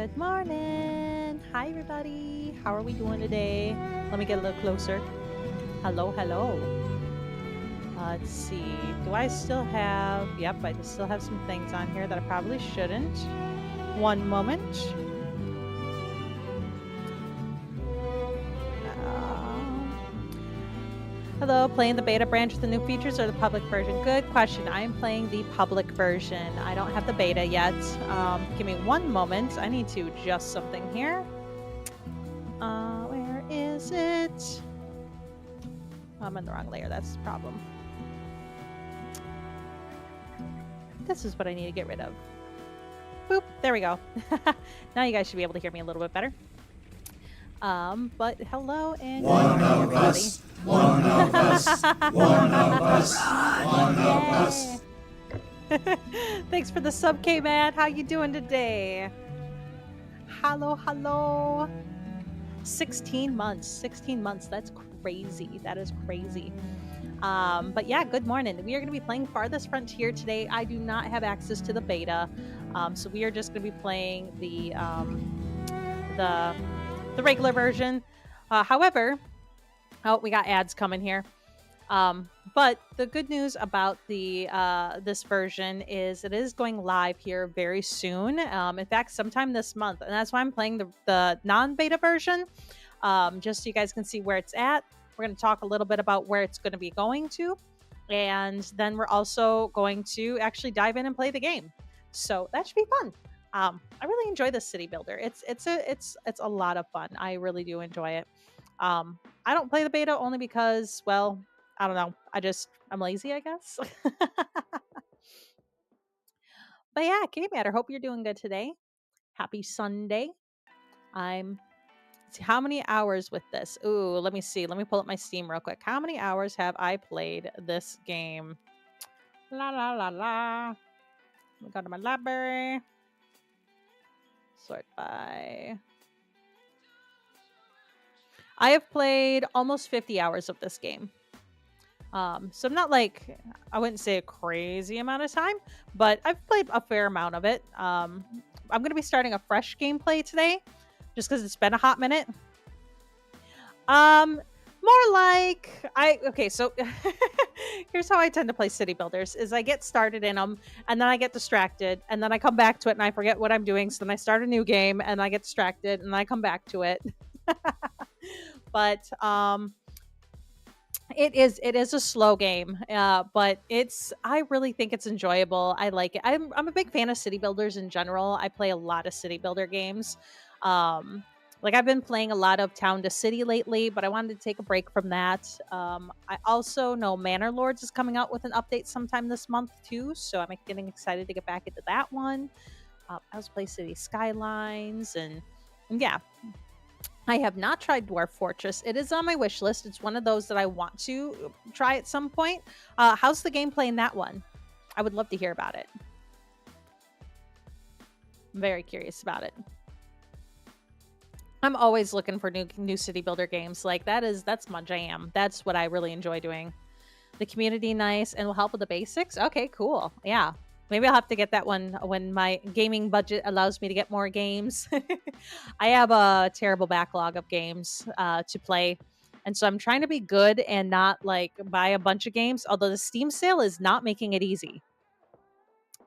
Good morning. Hi, everybody. How are we doing today? Let me get a little closer. Hello, hello. Let's see. Do I still have? Yep, I still have some things on here that I probably shouldn't. One moment. Hello, playing the beta branch with the new features or the public version? Good question. I am playing the public version. I don't have the beta yet. Give me one moment. I need to adjust something here. Where is it? I'm in the wrong layer. That's the problem. This is what I need to get rid of. Boop. There we go. Now you guys should be able to hear me a little bit better. But hello and one of us, one of us, one of us, one of us. Thanks for the sub, K-Man. How you doing today? Hello, hello. 16 months. 16 months. That's crazy. That is crazy. But yeah, good morning. We are going to be playing Farthest Frontier today. I do not have access to the beta, so we are just going to be playing the regular version. However, oh, we got ads coming here. But the good news about the this version is it is going live here very soon. In fact, sometime this month, and that's why I'm playing the non-beta version, just so you guys can see where it's at. We're going to talk a little bit about where it's going to be going to, and then we're also going to actually dive in and play the game. So that should be fun. I really enjoy this city builder. It's a lot of fun. I really do enjoy it. I don't play the beta only because, well, I don't know. I'm lazy, I guess. But yeah, K-Matter, hope you're doing good today. Happy Sunday. How many hours with this? Ooh, let me see. Let me pull up my Steam real quick. How many hours have I played this game? La la la la. Let me go to my library. Sort by. I have played almost 50 hours of this game. So I'm not like, I wouldn't say a crazy amount of time, but I've played a fair amount of it. I'm going to be starting a fresh gameplay today just because it's been a hot minute. More like okay, so here's how I tend to play city builders is I get started in them and then I get distracted and then I come back to it and I forget what I'm doing. So then I start a new game and I get distracted and I come back to it. But it is a slow game, but I really think it's enjoyable. I like it. I'm a big fan of city builders in general. I play a lot of city builder games. Like I've been playing a lot of Town to City lately, but I wanted to take a break from that. I also know Manor Lords is coming out with an update sometime this month too, so I'm getting excited to get back into that one. I also play City Skylines and yeah. I have not tried Dwarf Fortress. It is on my wish list. It's one of those that I want to try at some point. How's the gameplay in that one? I would love to hear about it. I'm very curious about it. I'm always looking for new city builder games. Like that's my jam. That's what I really enjoy doing. The community nice and will help with the basics. Okay, cool. Yeah. Maybe I'll have to get that one when my gaming budget allows me to get more games. I have a terrible backlog of games to play. And so I'm trying to be good and not like buy a bunch of games, although the Steam sale is not making it easy.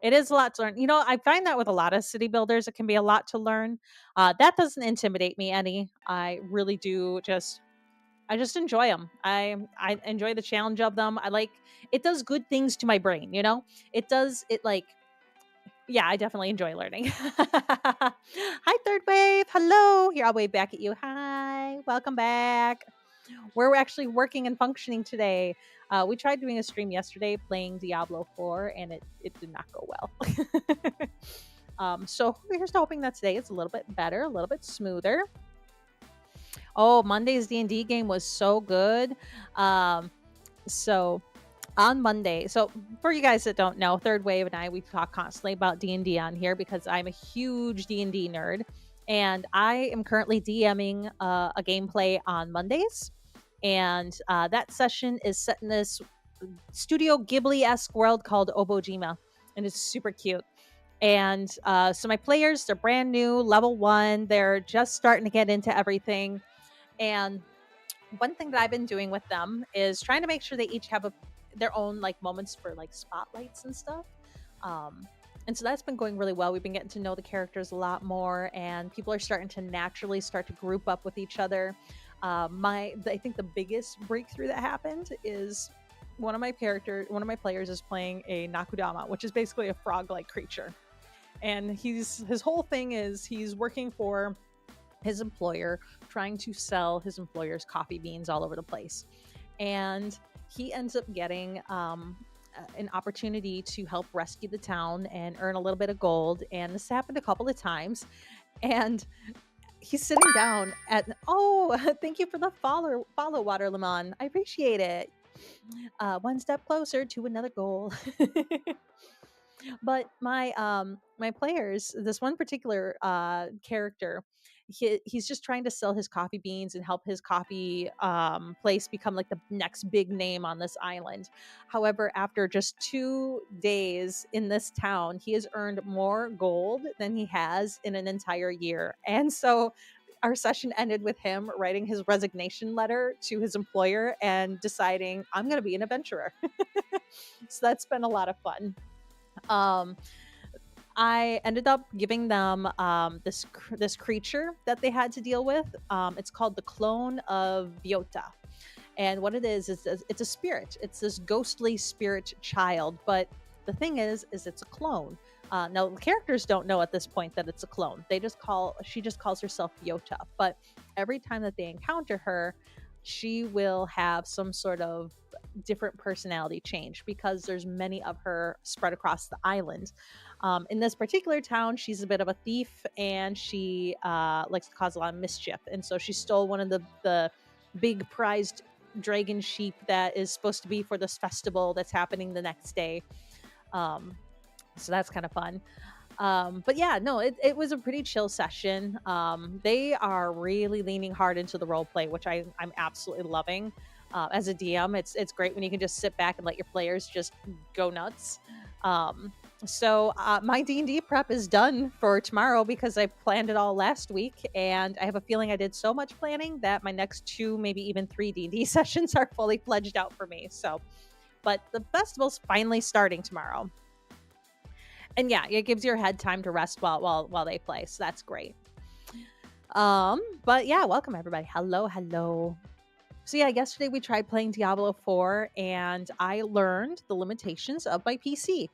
It is a lot to learn. You know, I find that with a lot of city builders, it can be a lot to learn. That doesn't intimidate me any. I really do I just enjoy them. I enjoy the challenge of them. It does good things to my brain, you know? Yeah, I definitely enjoy learning. Hi, Third Wave. Hello. Here, I'll wave back at you. Hi. Welcome back. We're actually working and functioning today. We tried doing a stream yesterday playing Diablo 4, and it did not go well. So here's to hoping that today is a little bit better, a little bit smoother. Oh, Monday's D&D game was so good. So on Monday, so for you guys that don't know, Third Wave and we talk constantly about D&D on here because I'm a huge D&D nerd. And I am currently DMing a gameplay on Mondays. And that session is set in this Studio Ghibli-esque world called Obojima. And it's super cute. And so my players, they're brand new, level 1. They're just starting to get into everything. And one thing that I've been doing with them is trying to make sure they each have their own like moments for like spotlights and stuff. Um, and so that's been going really well. We've been getting to know the characters a lot more, and people are starting to naturally start to group up with each other. I think the biggest breakthrough that happened is one of my players is playing a Nakudama, which is basically a frog-like creature, and his whole thing is he's working for his employer, trying to sell his employer's coffee beans all over the place. And he ends up getting an opportunity to help rescue the town and earn a little bit of gold. And this happened a couple of times. And he's sitting down at, oh, thank you for the follow Water Lemon. I appreciate it. One step closer to another goal. But my players, this one particular character, he's just trying to sell his coffee beans and help his coffee place become like the next big name on this island. However, after just 2 days in this town, he has earned more gold than he has in an entire year. And so our session ended with him writing his resignation letter to his employer and deciding, I'm going to be an adventurer. So that's been a lot of fun. um I ended up giving them this creature that they had to deal with. It's called the Clone of Viota, and what it is it's a spirit. It's this ghostly spirit child, but the thing is it's a clone. Now the characters don't know at this point that it's a clone. She just calls herself Viota, but every time that they encounter her, she will have some sort of different personality change because there's many of her spread across the island. In this particular town, she's a bit of a thief, and she likes to cause a lot of mischief. And so she stole one of the big prized dragon sheep that is supposed to be for this festival that's happening the next day. Um, so that's kind of fun. But yeah, no, it was a pretty chill session. They are really leaning hard into the role play, which I'm absolutely loving. As a DM, it's great when you can just sit back and let your players just go nuts. So my D&D prep is done for tomorrow because I planned it all last week, and I have a feeling I did so much planning that my next 2, maybe even 3 D&D sessions are fully fledged out for me. So, but the festival's finally starting tomorrow. And yeah, it gives your head time to rest while they play. So that's great. But yeah, welcome everybody. Hello. So yeah, yesterday we tried playing Diablo 4, and I learned the limitations of my PC.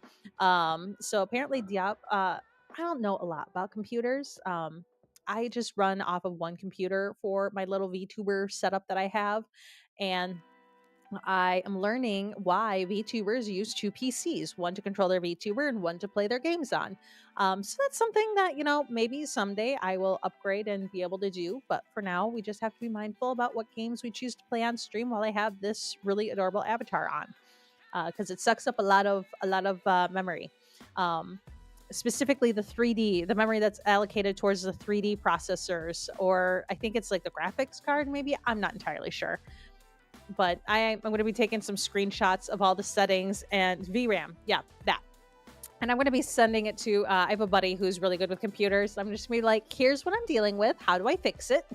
So apparently I don't know a lot about computers. I just run off of one computer for my little VTuber setup that I have, and I am learning why VTubers use 2 PCs, one to control their VTuber and one to play their games on. So that's something that, maybe someday I will upgrade and be able to do. But for now, we just have to be mindful about what games we choose to play on stream while I have this really adorable avatar on, because it sucks up a lot of memory. Um, Specifically the memory that's allocated towards the 3D processors, or I think it's like the graphics card, maybe. I'm not entirely sure, but I'm going to be taking some screenshots of all the settings and VRAM. Yeah, that. And I'm going to be sending it to, I have a buddy who's really good with computers. I'm just going to be like, here's what I'm dealing with. How do I fix it?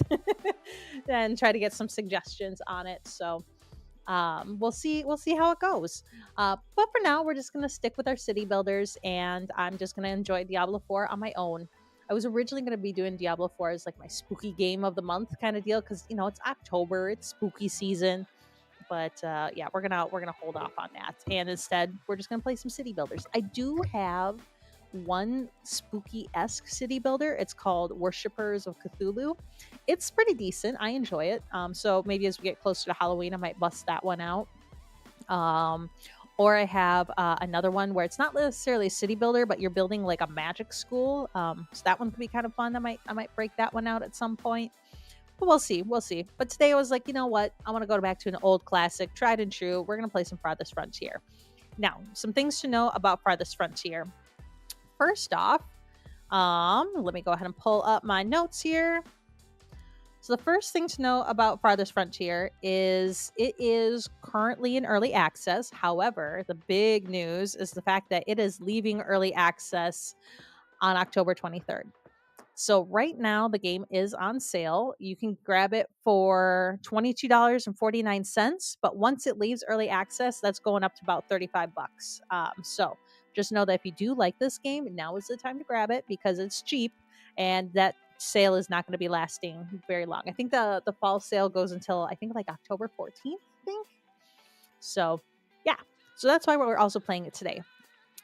And try to get some suggestions on it. So we'll see how it goes. But for now, we're just going to stick with our city builders, and I'm just going to enjoy Diablo 4 on my own. I was originally going to be doing Diablo 4 as like my spooky game of the month kind of deal, because it's October, it's spooky season. But yeah, we're gonna hold off on that, and instead we're just gonna play some city builders. I do have one spooky-esque city builder. It's called Worshippers of Cthulhu. It's pretty decent. I enjoy it. So maybe as we get closer to Halloween, I might bust that one out. Um, or I have another one where it's not necessarily a city builder, but you're building like a magic school. So that one could be kind of fun. I might break that one out at some point. But we'll see. But today I was like, you know what? I want to go back to an old classic, tried and true. We're going to play some Farthest Frontier. Now, some things to know about Farthest Frontier. First off, let me go ahead and pull up my notes here. So the first thing to know about Farthest Frontier is it is currently in early access. However, the big news is the fact that it is leaving early access on October 23rd. So right now the game is on sale. You can grab it for $22.49, but once it leaves early access, that's going up to about 35 bucks. So just know that if you do like this game, now is the time to grab it because it's cheap and that sale is not going to be lasting very long. I think the fall sale goes until I think like October 14th, I think. So, yeah. So that's why we're also playing it today.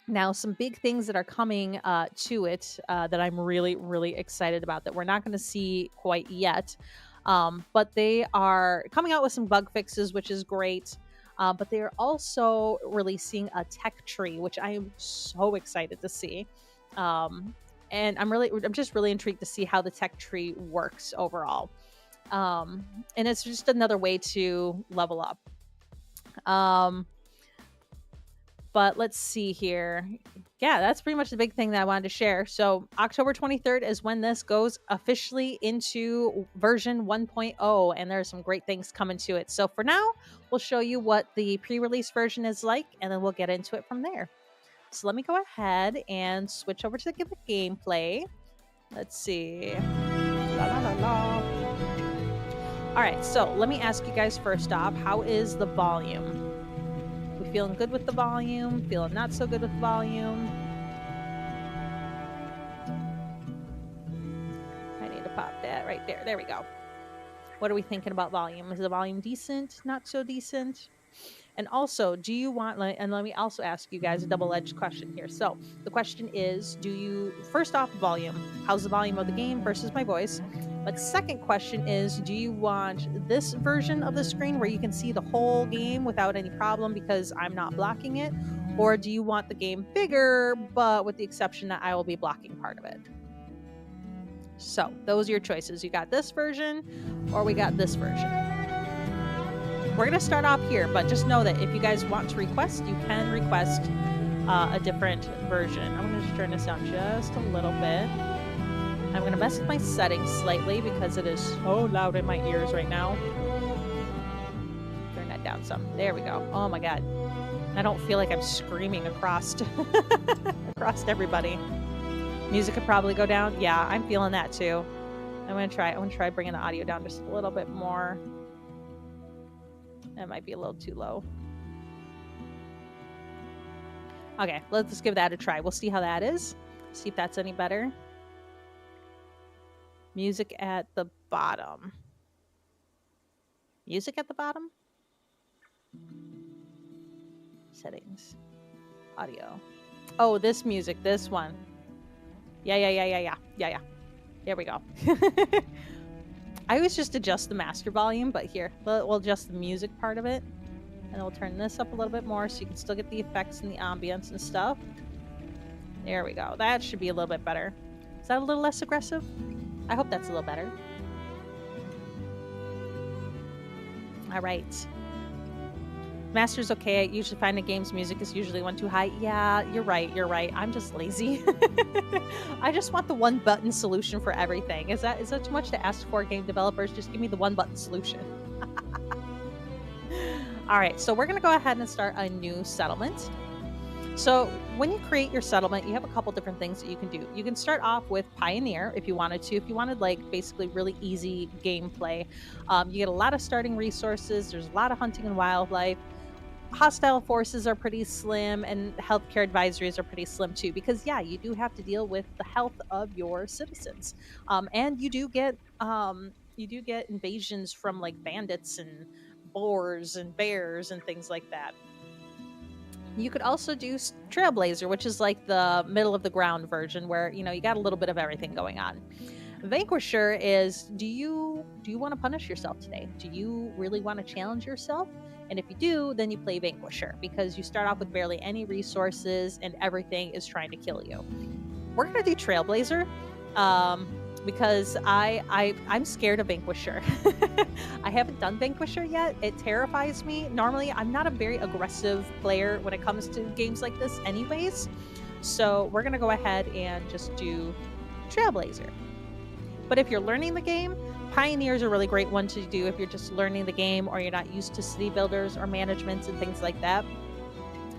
Now, some big things that are coming to it that I'm really, really excited about that we're not going to see quite yet. But they are coming out with some bug fixes, which is great. But they are also releasing a tech tree, which I am so excited to see. And I'm just really intrigued to see how the tech tree works overall. And it's just another way to level up. But let's see here. Yeah, that's pretty much the big thing that I wanted to share. So October 23rd is when this goes officially into version 1.0, and there's some great things coming to it. So for now, we'll show you what the pre-release version is like, and then we'll get into it from there. So let me go ahead and switch over to the gameplay. Let's see. La, la, la, la. All right, so let me ask you guys first off, how is the volume? We feeling good with the volume? Feeling not so good with the volume? I need to pop that right there. There we go. What are we thinking about volume? Is the volume decent? Not so decent? And also, do you want, and let me also ask you guys a double-edged question here. So the question is, first off, volume. How's the volume of the game versus my voice? But second question is, do you want this version of the screen where you can see the whole game without any problem because I'm not blocking it? Or do you want the game bigger, but with the exception that I will be blocking part of it? So those are your choices. You got this version or we got this version. We're going to start off here, but just know that if you guys want to request, you can request a different version. I'm going to just turn this down just a little bit. I'm going to mess with my settings slightly because it is so loud in my ears right now. Turn that down some. There we go. Oh my God. I don't feel like I'm screaming across across everybody. Music could probably go down. Yeah, I'm feeling that too. I'm going to try bringing the audio down just a little bit more. That might be a little too low. Okay, let's give that a try. We'll see how that is. See if that's any better. Music at the bottom. Music at the bottom? Settings. Audio. Oh, this music. This one. Yeah. There we go. I always just adjust the master volume, but here, we'll adjust the music part of it. And we'll turn this up a little bit more so you can still get the effects and the ambience and stuff. There we go. That should be a little bit better. Is that a little less aggressive? I hope that's a little better. All right. Master's okay. I usually find a game's music is usually one too high. Yeah, you're right. I'm just lazy. I just want the one button solution for everything. Is that too much to ask for, game developers? Just give me the one button solution. All right, so we're going to go ahead and start a new settlement. So when you create your settlement, you have a couple different things that you can do. You can start off with Pioneer if you wanted to. If you wanted like basically really easy gameplay, you get a lot of starting resources. There's a lot of hunting and wildlife. Hostile forces are pretty slim, and healthcare advisories are pretty slim too, because yeah, you do have to deal with the health of your citizens, and you do get invasions from like bandits and boars and bears and things like that. You could also do Trailblazer, which is like the middle of the ground version where, you got a little bit of everything going on. Vanquisher is, do you want to punish yourself today? Do you really want to challenge yourself? And if you do, then you play Vanquisher because you start off with barely any resources and everything is trying to kill you. We're going to do Trailblazer because I'm scared of Vanquisher. I haven't done Vanquisher yet. It terrifies me. Normally, I'm not a very aggressive player when it comes to games like this anyways. So we're going to go ahead and just do Trailblazer. But if you're learning the game, Pioneer is a really great one to do if you're just learning the game or you're not used to city builders or managements and things like that.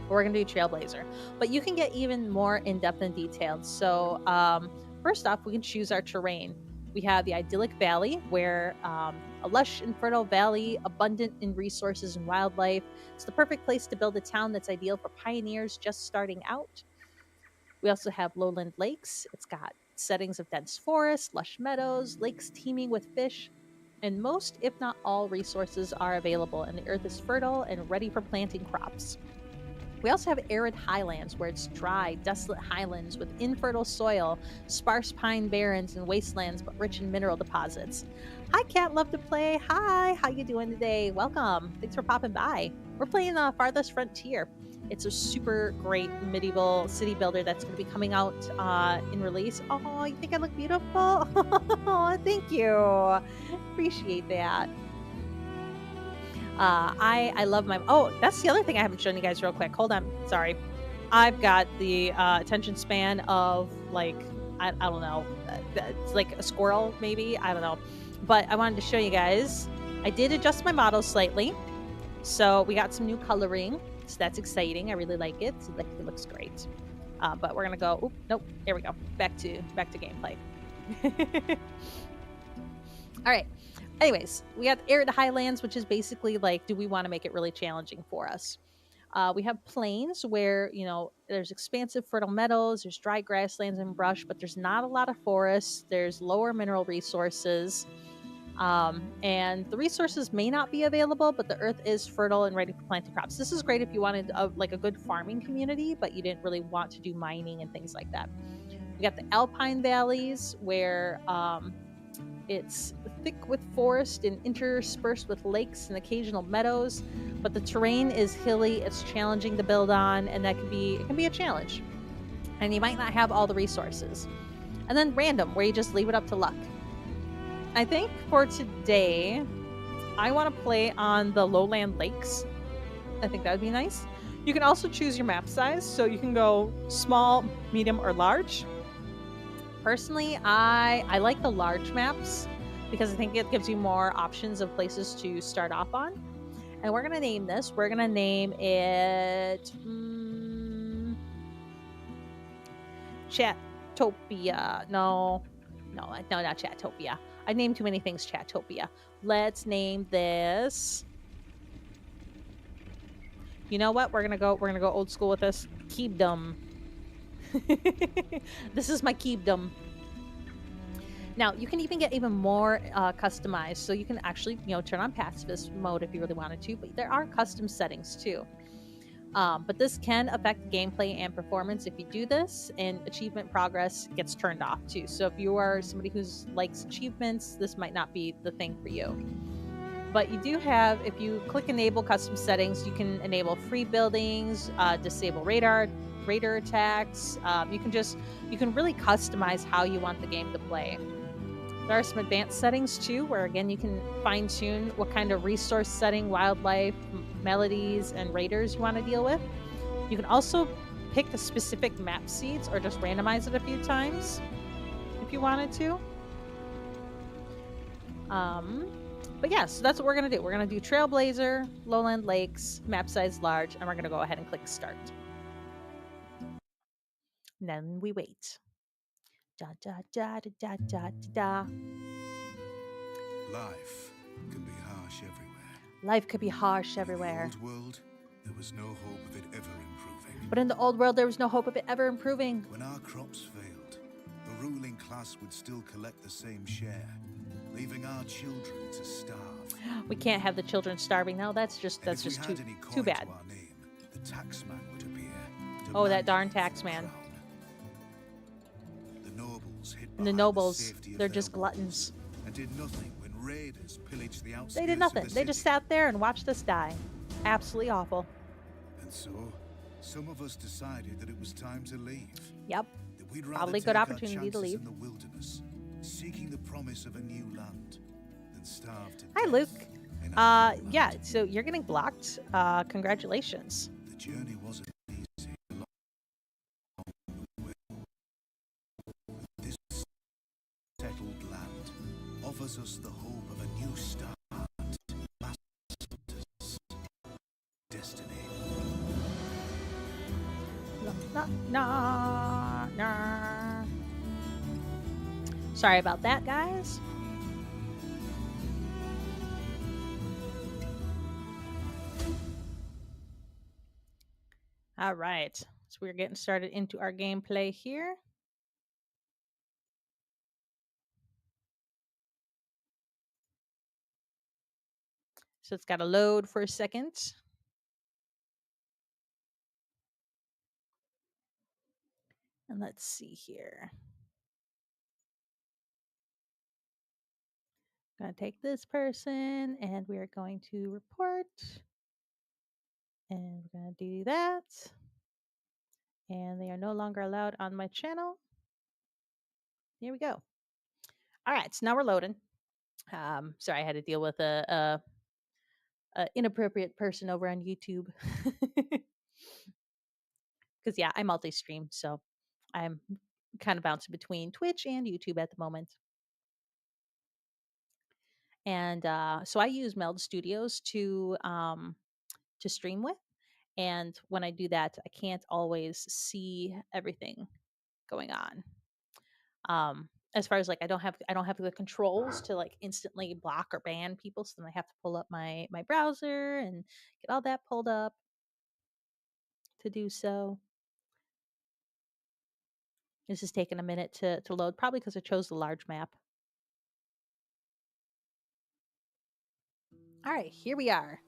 We're going to do Trailblazer, but you can get even more in depth and detailed. So, first off, we can choose our terrain. We have the idyllic valley, where a lush and fertile valley, abundant in resources and wildlife. It's the perfect place to build a town that's ideal for pioneers just starting out. We also have lowland lakes. It's got settings of dense forest, lush meadows, lakes teeming with fish, and most, if not all, resources are available, and the earth is fertile and ready for planting crops. We also have arid highlands, where it's dry, desolate highlands with infertile soil, sparse pine barrens, and wastelands but rich in mineral deposits. Hi, Cat, love to play. Hi, how you doing today? Welcome. Thanks for popping by. We're playing Farthest Frontier. It's a super great medieval city builder that's going to be coming out in release. Oh, you think I look beautiful? Oh, thank you. Appreciate that. I love my. Oh, that's the other thing I haven't shown you guys real quick. Hold on, sorry. I've got the attention span of like I don't know, it's like a squirrel maybe. I don't know, but I wanted to show you guys. I did adjust my model slightly, so we got some new coloring. So that's exciting. I really like it. It looks great. But we're gonna go. Oop, nope. Here we go. Back to gameplay. All right. Anyways, we got arid highlands, which is basically like, do we want to make it really challenging for us? We have plains where, there's expansive fertile meadows, there's dry grasslands and brush, but there's not a lot of forests. There's lower mineral resources. And the resources may not be available, but the earth is fertile and ready for planting crops. This is great if you wanted like a good farming community, but you didn't really want to do mining and things like that. We got the alpine valleys where it's thick with forest and interspersed with lakes and occasional meadows, but the terrain is hilly, it's challenging to build on, and it can be a challenge. And you might not have all the resources. And then random, where you just leave it up to luck. I think for today, I want to play on the lowland lakes. I think that would be nice. You can also choose your map size, so you can go small, medium, or large. Personally, I like the large maps because I think it gives you more options of places to start off on. And we're going to name this. We're going to name it Chatopia. No, not Chatopia. I named too many things Chatopia. Let's name this. You know what? We're going to go old school with this. Keepdom. This is my Keepdom. Now, you can even get even more customized. So you can actually, turn on pacifist mode if you really wanted to, but there are custom settings too. But this can affect gameplay and performance if you do this, and achievement progress gets turned off too. So if you are somebody who likes achievements, this might not be the thing for you. But you do have, if you click enable custom settings, you can enable free buildings, disable radar attacks. You can really customize how you want the game to play. There are some advanced settings too, where again you can fine tune what kind of resource setting, wildlife, melodies, and raiders you want to deal with. You can also pick the specific map seeds or just randomize it a few times if you wanted to. But yeah, so that's what we're going to do. We're going to do Trailblazer, Lowland Lakes, map size large, and we're going to go ahead and click start. And then we wait. Da da da da da da da. Life can be harsh everywhere. Life could be harsh everywhere. In the old world, there was no hope of it ever improving. But in the old world, there was no hope of it ever improving. When our crops failed, the ruling class would still collect the same share, leaving our children to starve. We can't have the children starving now. That's just too bad. To our name, the taxman would appear. Oh, that darn taxman. The nobles, they're just gluttons. And did nothing when raiders pillaged the outskirts. They did nothing. Of the they just city. sat there and watched us die. Absolutely awful. And so, some of us decided that it was time to leave. Yep. That we'd rather Probably take good our opportunity to chances leave. in the wilderness, seeking the promise of a new land, than starve to Hi, death Luke. in our Yeah. homeland. So you're getting blocked. Congratulations. The journey wasn't easy. This settled land offers us the hope of a new start, master's destiny. Nah, nah, nah. Sorry about that, guys. All right. So we're getting started into our gameplay here. So it's got to load for a second. And let's see here. I'm going to take this person and we're going to report. And we're going to do that. And they are no longer allowed on my channel. Here we go. All right. So now we're loading. Sorry, I had to deal with a inappropriate person over on YouTube. Because, yeah, I multi-stream. So I'm kind of bouncing between Twitch and YouTube at the moment. And so I use Meld Studios to stream with. And when I do that, I can't always see everything going on. As far as like I don't have the controls to like instantly block or ban people, so then I have to pull up my browser and get all that pulled up to do so. This is taking a minute to load, probably because I chose the large map. All right, here we are.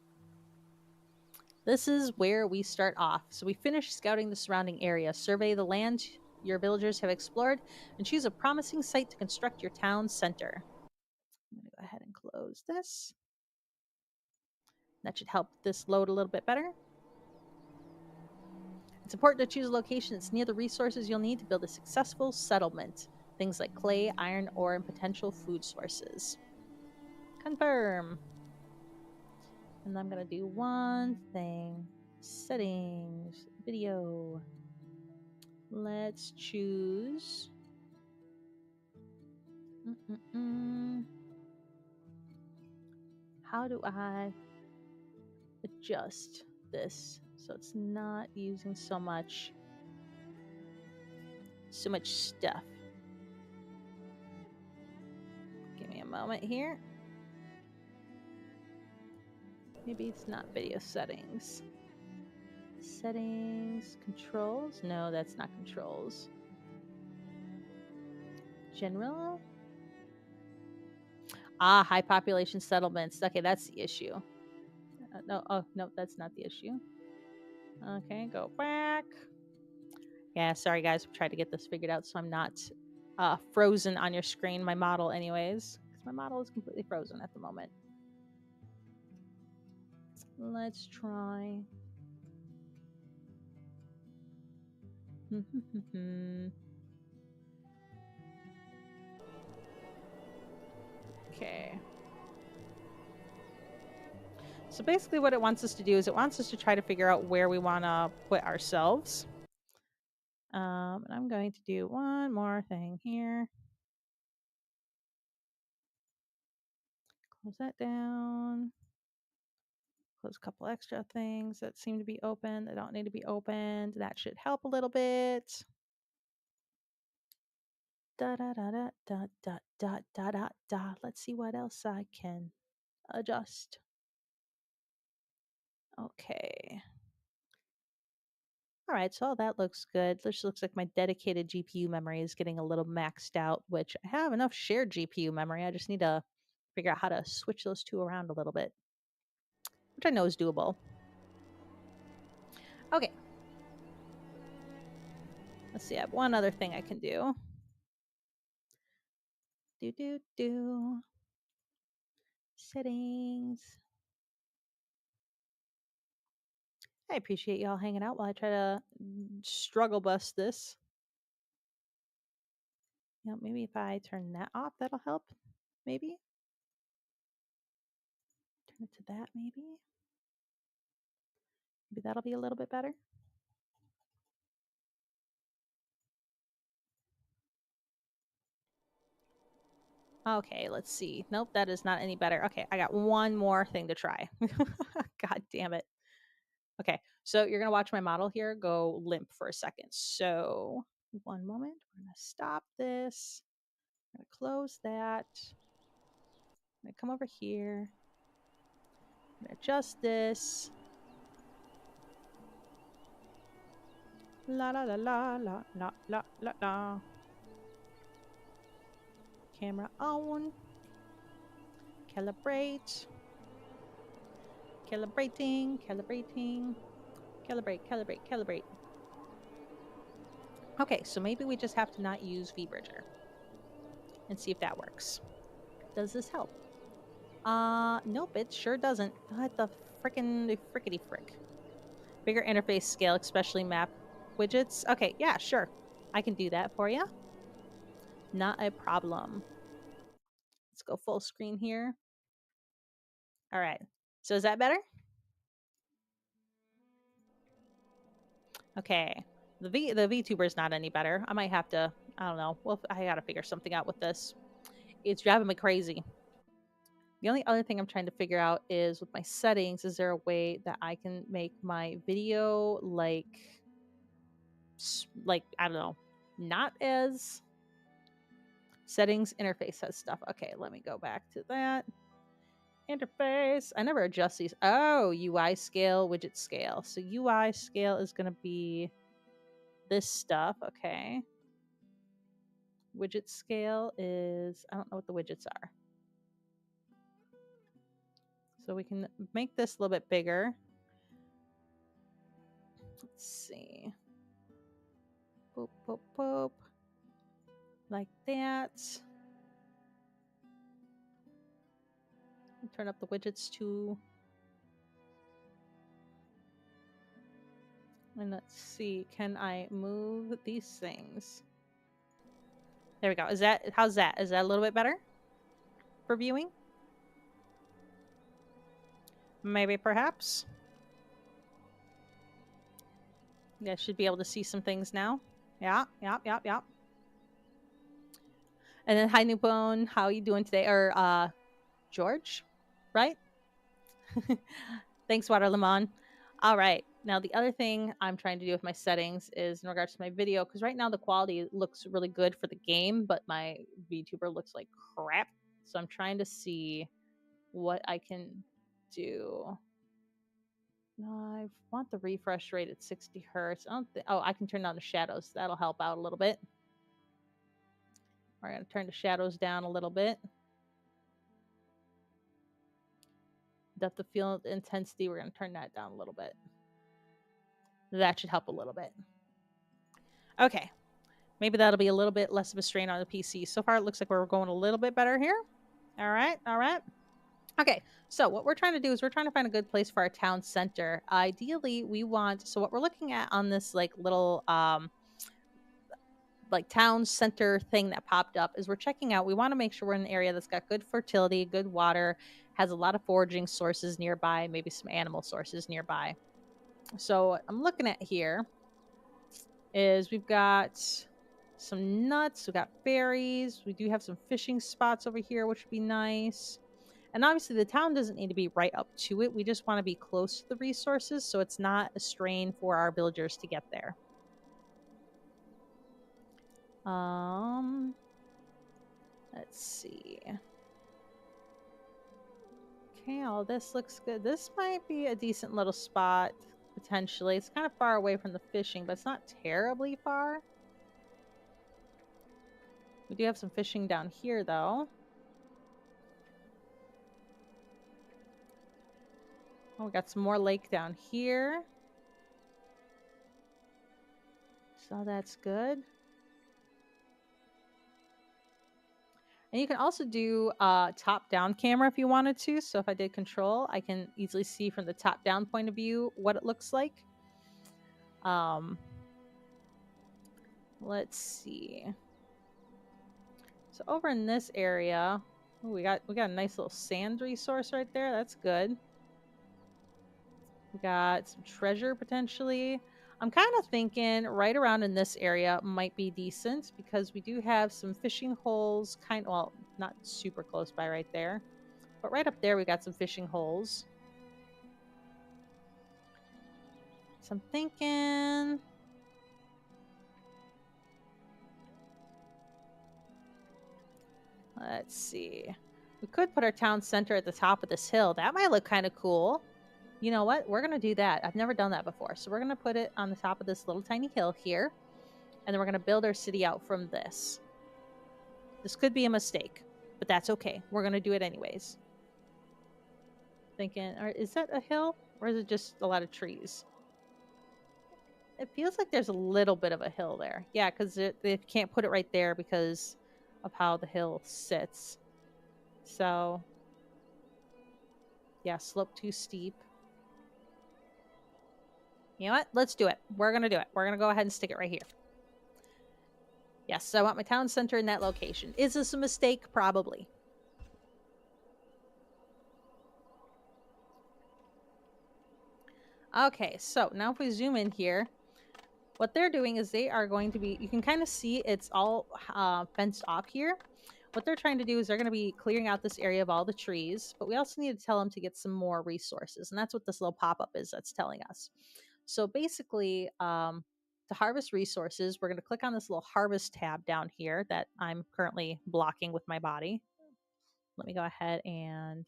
This is where we start off. So we finish scouting the surrounding area, survey the land your villagers have explored, and choose a promising site to construct your town center. I'm going to go ahead and close this. That should help this load a little bit better. It's important to choose a location that's near the resources you'll need to build a successful settlement. Things like clay, iron ore, and potential food sources. Confirm. And I'm going to do one thing. Settings. Video. Let's choose. How do I adjust this so it's not using so much stuff? Give me a moment here. Maybe it's not video settings. Settings, controls? No, that's not controls. General? Ah, high population settlements. Okay, that's the issue. No, that's not the issue. Okay, go back. Yeah, sorry guys, I'm trying to get this figured out so I'm not frozen on your screen, my model anyways. Because my model is completely frozen at the moment. Let's try. Okay. So basically what it wants us to do is it wants us to try to figure out where we want to put ourselves. And I'm going to do one more thing here. Close that down. Close a couple extra things that seem to be open that don't need to be opened. That should help a little bit. Da da da da da da da da da da. Let's see what else I can adjust. Okay. All right, so all that looks good. This looks like my dedicated GPU memory is getting a little maxed out, which I have enough shared GPU memory. I just need to figure out how to switch those two around a little bit, which I know is doable. Okay. Let's see, I have one other thing I can do. Do. Settings. I appreciate y'all hanging out while I try to struggle bust this. You know, maybe if I turn that off, that'll help. Maybe. Turn it to that, maybe. Maybe that'll be a little bit better. Okay, let's see. Nope, that is not any better. Okay, I got one more thing to try. God damn it. Okay, so you're gonna watch my model here go limp for a second. So one moment, we're gonna stop this. I'm gonna close that. I'm gonna come over here. I'm gonna adjust this. La la la la la la la la la. Camera on. Calibrate. Calibrating. Calibrating. Calibrate. Calibrate. Calibrate. Okay, so maybe we just have to not use VBridger and see if that works. Does this help? Nope, it sure doesn't. What the frickety frick. Bigger interface scale, especially map widgets. Okay, yeah, sure. I can do that for you. Not a problem. Let's go full screen here. All right. So is that better? Okay. The VTuber is not any better. I might have to, I don't know. Well, I gotta figure something out with this. It's driving me crazy. The only other thing I'm trying to figure out is with my settings, is there a way that I can make my video like I don't know, not as settings interface has stuff. Okay, let me go back to that. Interface. I never adjust these. Oh, UI scale, widget scale. So UI scale is going to be this stuff. Okay. Widget scale is, I don't know what the widgets are. So we can make this a little bit bigger. Let's see. Boop, boop, boop. Like that. Turn up the widgets too. And let's see, can I move these things? There we go. How's that? Is that a little bit better for viewing? Maybe, perhaps. You guys should be able to see some things now. Yeah. And then, hi, Newbone. How are you doing today? Or, George, right? Thanks, Water Lemon. All right. Now, the other thing I'm trying to do with my settings is in regards to my video, because right now the quality looks really good for the game, but my VTuber looks like crap. So I'm trying to see what I can do. No, I want the refresh rate at 60 hertz. I don't think. Oh, I can turn down the shadows. That'll help out a little bit. We're going to turn the shadows down a little bit. Depth of field intensity, we're going to turn that down a little bit. That should help a little bit. Okay. Maybe that'll be a little bit less of a strain on the PC. So far, it looks like we're going a little bit better here. All right. Okay, so what we're trying to do is we're trying to find a good place for our town center. Ideally, we want, so what we're looking at on this like little like town center thing that popped up is we're checking out, we want to make sure we're in an area that's got good fertility, good water, has a lot of foraging sources nearby, maybe some animal sources nearby. So what I'm looking at here is we've got some nuts, we've got berries, we do have some fishing spots over here, which would be nice. And obviously the town doesn't need to be right up to it. We just want to be close to the resources so it's not a strain for our villagers to get there. Let's see. Okay, all this looks good. This might be a decent little spot, potentially. It's kind of far away from the fishing, but it's not terribly far. We do have some fishing down here, though. Oh, we got some more lake down here. So that's good. And you can also do top-down camera if you wanted to. So if I did control, I can easily see from the top-down point of view what it looks like. Let's see. So over in this area, ooh, we got a nice little sand resource right there. That's good. We got some treasure potentially. I'm kind of thinking right around in this area might be decent because we do have some fishing holes, well, not super close by right there. But right up there, we got some fishing holes. So I'm thinking... Let's see. We could put our town center at the top of this hill. That might look kind of cool. You know what? We're going to do that. I've never done that before. So we're going to put it on the top of this little tiny hill here. And then we're going to build our city out from this. This could be a mistake, but that's okay. We're going to do it anyways. Thinking, is that a hill? Or is it just a lot of trees? It feels like there's a little bit of a hill there. Yeah, because they can't put it right there because of how the hill sits. So, yeah, slope too steep. You know what? Let's do it. We're going to do it. We're going to go ahead and stick it right here. Yes, so I want my town center in that location. Is this a mistake? Probably. Okay, so now if we zoom in here, what they're doing is they are going to be, you can kind of see it's all fenced off here. What they're trying to do is they're going to be clearing out this area of all the trees, but we also need to tell them to get some more resources. And that's what this little pop-up is that's telling us. So basically, to harvest resources, we're going to click on this little harvest tab down here that I'm currently blocking with my body. Let me go ahead and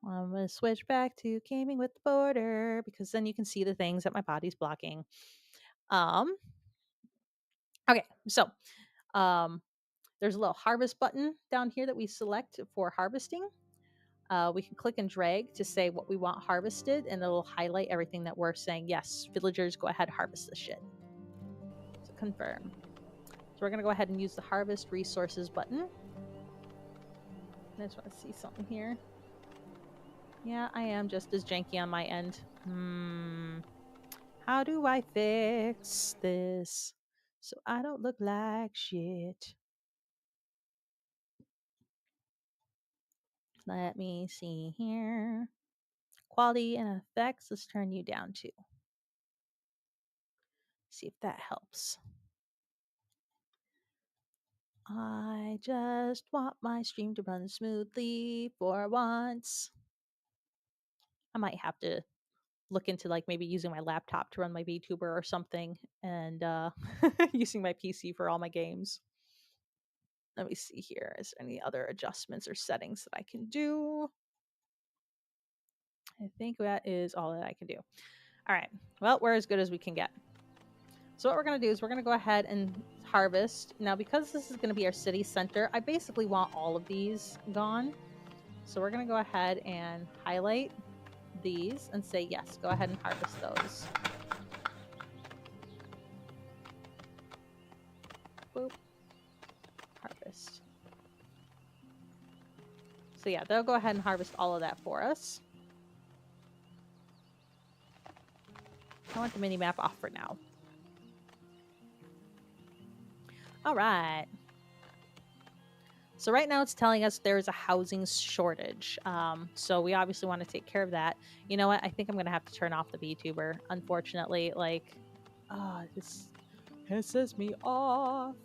I'm going to switch back to gaming with the border because then you can see the things that my body's blocking. Okay, so there's a little harvest button down here that we select for harvesting. We can click and drag to say what we want harvested, and it'll highlight everything that we're saying. Yes, villagers, go ahead, harvest this shit. So confirm. So we're going to go ahead and use the harvest resources button. I just want to see something here. Yeah, I am just as janky on my end. How do I fix this so I don't look like shit? Let me see here. Quality and effects, let's turn you down too. See if that helps. I just want my stream to run smoothly for once. I might have to look into like maybe using my laptop to run my VTuber or something and using my PC for all my games. Let me see here. Is there any other adjustments or settings that I can do? I think that is all that I can do. All right. Well, we're as good as we can get. So what we're going to do is we're going to go ahead and harvest. Now, because this is going to be our city center, I basically want all of these gone. So we're going to go ahead and highlight these and say, yes, go ahead and harvest those. Boop. Harvest. So yeah, they'll go ahead and harvest all of that for us. I want the mini map off for now. All right. So right now it's telling us there's a housing shortage. So we obviously want to take care of that. You know what? I think I'm going to have to turn off the VTuber. Unfortunately, like, this pisses me off.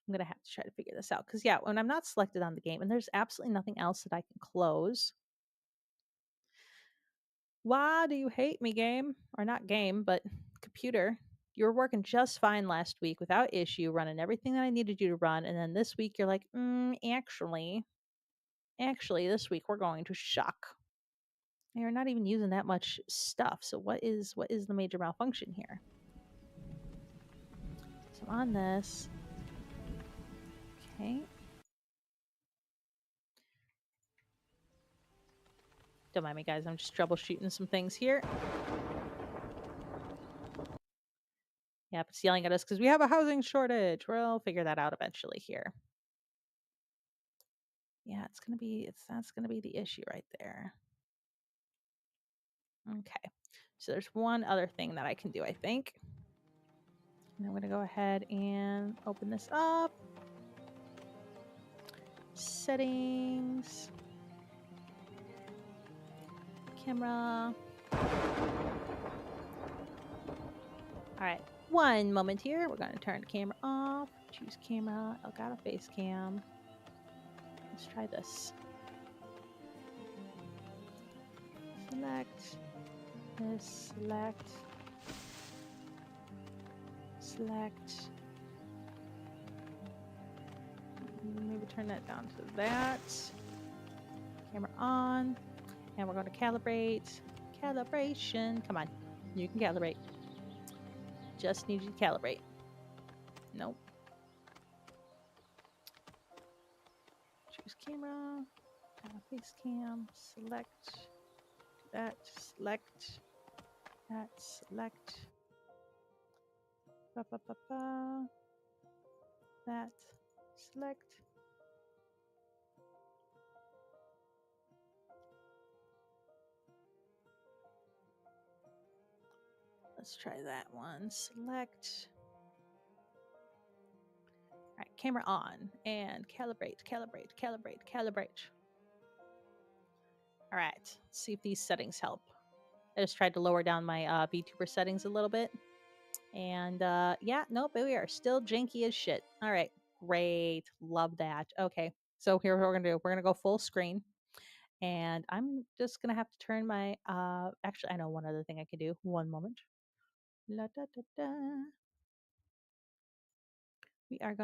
I'm going to have to try to figure this out. Because, yeah, when I'm not selected on the game and there's absolutely nothing else that I can close. Why do you hate me, game? Or not game, but computer. You were working just fine last week without issue, running everything that I needed you to run. And then this week you're like, actually, this week we're going to shock. You're not even using that much stuff. So what is the major malfunction here? So on this. Okay. Don't mind me, guys. I'm just troubleshooting some things here. Yep, it's yelling at us because we have a housing shortage. We'll figure that out eventually here. Yeah, that's gonna be the issue right there. Okay, so there's one other thing that I can do, I think. And I'm gonna go ahead and open this up. Settings. Camera. All right, one moment here. We're gonna turn the camera off. Choose camera. I got a face cam. Let's try this. Select this, select. Maybe turn that down to that. Camera on. And we're going to calibrate. Calibration. Come on. You can calibrate. Just need you to calibrate. Nope. Choose camera. Face cam. Select that. Select that. Select. Ba, ba, ba, ba. That. Select. Let's try that one. Select. All right, camera on and calibrate, calibrate, calibrate, calibrate. All right, let's see if these settings help. I just tried to lower down my VTuber settings a little bit. And yeah, nope, we are still janky as shit. All right, great. Love that. Okay, so here we're going to do. We're going to go full screen. And I'm just going to have to turn my, actually, I know one other thing I can do. One moment. La, da, da, da. We are going